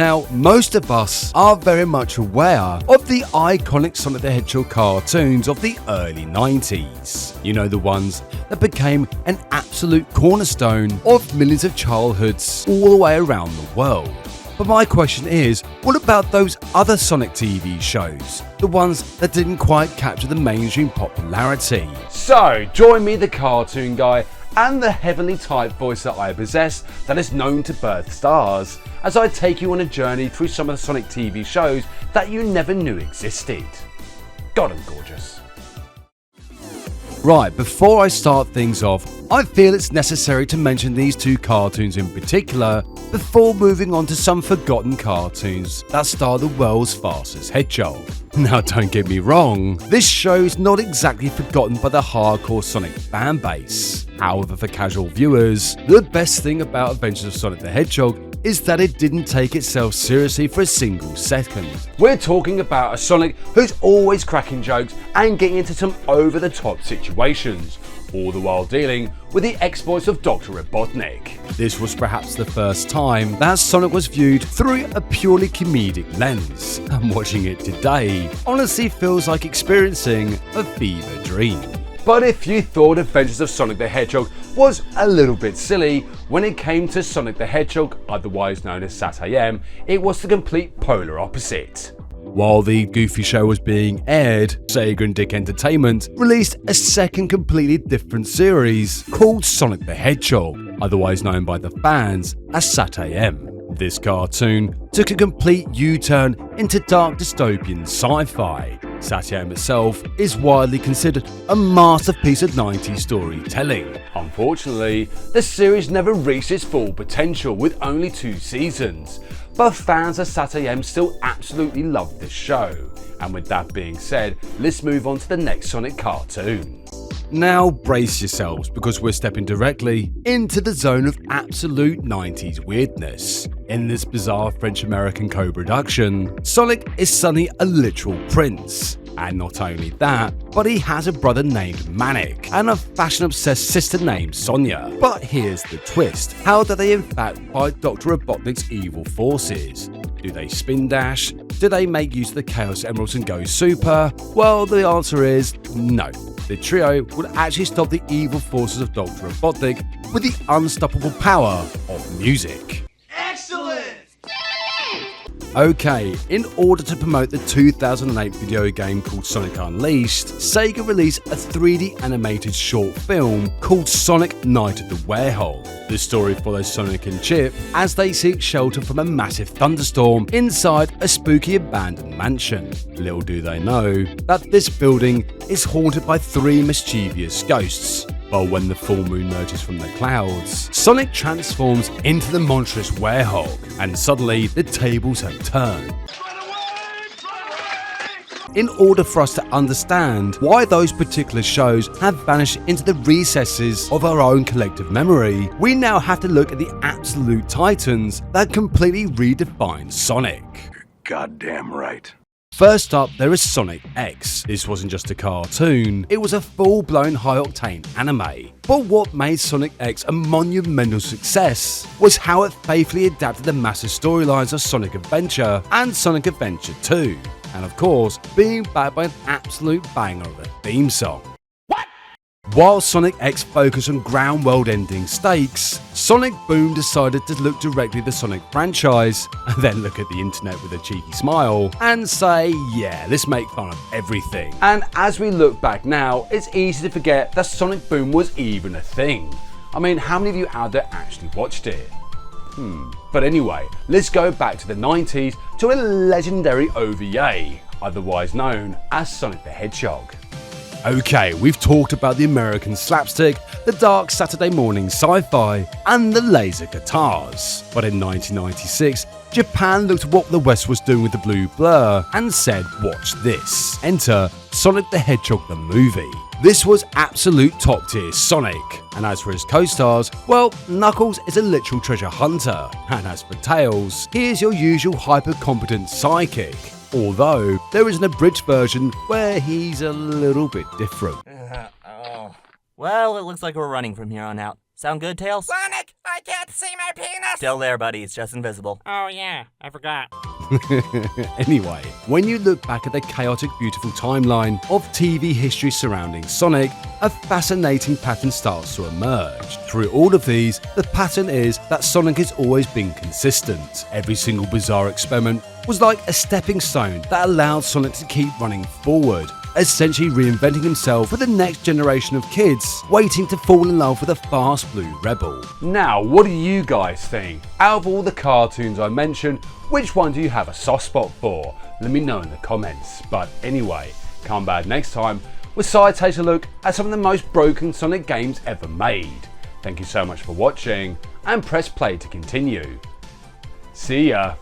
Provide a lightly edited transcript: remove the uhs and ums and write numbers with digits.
Now, most of us are very much aware of the iconic Sonic the Hedgehog cartoons of the early 90s. You know, the ones that became an absolute cornerstone of millions of childhoods all the way around the world. But my question is, what about those other Sonic TV shows? The ones that didn't quite capture the mainstream popularity? So, join me, the cartoon guy, and the heavenly type voice that I possess that is known to birth stars, as I take you on a journey through some of the Sonic TV shows that you never knew existed. God, I'm gorgeous. Right, before I start things off, I feel it's necessary to mention these two cartoons in particular before moving on to some forgotten cartoons that star the world's fastest hedgehog. Now, don't get me wrong, this show is not exactly forgotten by the hardcore Sonic fan base. However, for casual viewers, the best thing about Adventures of Sonic the Hedgehog is that it didn't take itself seriously for a single second. We're talking about a Sonic who's always cracking jokes and getting into some over-the-top situations, all the while dealing with the exploits of Dr. Robotnik. This was perhaps the first time that Sonic was viewed through a purely comedic lens, and watching it today honestly feels like experiencing a fever dream. But if you thought Adventures of Sonic the Hedgehog was a little bit silly, when it came to Sonic the Hedgehog, otherwise known as SatAM, it was the complete polar opposite. While the Goofy show was being aired, Sega and Dick Entertainment released a second completely different series called Sonic the Hedgehog, otherwise known by the fans as SatAM. This cartoon took a complete U-turn into dark dystopian sci-fi. SatAM itself is widely considered a masterpiece of 90s storytelling. Unfortunately, the series never reached its full potential with only 2 seasons, but fans of SatAM still absolutely love this show. And with that being said, let's move on to the next Sonic cartoon. Now brace yourselves, because we're stepping directly into the zone of absolute 90s weirdness. In this bizarre French-American co-production, Sonic is suddenly a literal prince. And not only that, but he has a brother named Manic and a fashion-obsessed sister named Sonia. But here's the twist: how do they in fact fight Dr. Robotnik's evil forces? Do they spin dash? Do they make use of the Chaos Emeralds and go super? Well, the answer is no. The trio would actually stop the evil forces of Dr. Robotnik with the unstoppable power of music. Excellent! Okay, in order to promote the 2008 video game called Sonic Unleashed, Sega released a 3D animated short film called Sonic Night at the Werehog. The story follows Sonic and Chip as they seek shelter from a massive thunderstorm inside a spooky abandoned mansion. Little do they know that this building is haunted by 3 mischievous ghosts. But when the full moon emerges from the clouds, Sonic transforms into the monstrous werehog, and suddenly the tables have turned. In order for us to understand why those particular shows have vanished into the recesses of our own collective memory, we now have to look at the absolute titans that completely redefined Sonic. Goddamn right. First up, there is Sonic X. This wasn't just a cartoon, it was a full-blown high-octane anime. But what made Sonic X a monumental success was how it faithfully adapted the massive storylines of Sonic Adventure and Sonic Adventure 2. And of course, being backed by an absolute banger of a theme song. While Sonic X focused on ground world-ending stakes, Sonic Boom decided to look directly at the Sonic franchise, and then look at the internet with a cheeky smile, and say, yeah, let's make fun of everything. And as we look back now, it's easy to forget that Sonic Boom was even a thing. I mean, how many of you out there actually watched it? But anyway, let's go back to the 90s to a legendary OVA, otherwise known as Sonic the Hedgehog. Okay, we've talked about the American slapstick, the dark Saturday morning sci-fi, and the laser guitars. But in 1996, Japan looked at what the West was doing with the blue blur and said, watch this. Enter Sonic the Hedgehog the movie. This was absolute top tier Sonic, and as for his co-stars, well, Knuckles is a literal treasure hunter, and as for Tails, he is your usual hyper-competent sidekick. Although, there is an abridged version where he's a little bit different. Well, it looks like we're running from here on out. Sound good, Tails? Sonic, I can't see my penis? Still there, buddy. It's just invisible. Oh yeah, I forgot. Anyway, when you look back at the chaotic, beautiful timeline of TV history surrounding Sonic, a fascinating pattern starts to emerge. Through all of these, the pattern is that Sonic has always been consistent. Every single bizarre experiment was like a stepping stone that allowed Sonic to keep running forward, essentially reinventing himself for the next generation of kids, waiting to fall in love with a fast blue rebel. Now, what do you guys think? Out of all the cartoons I mentioned, which one do you have a soft spot for? Let me know in the comments. But anyway, come back next time where Si takes a look at some of the most broken Sonic games ever made. Thank you so much for watching, and press play to continue. See ya!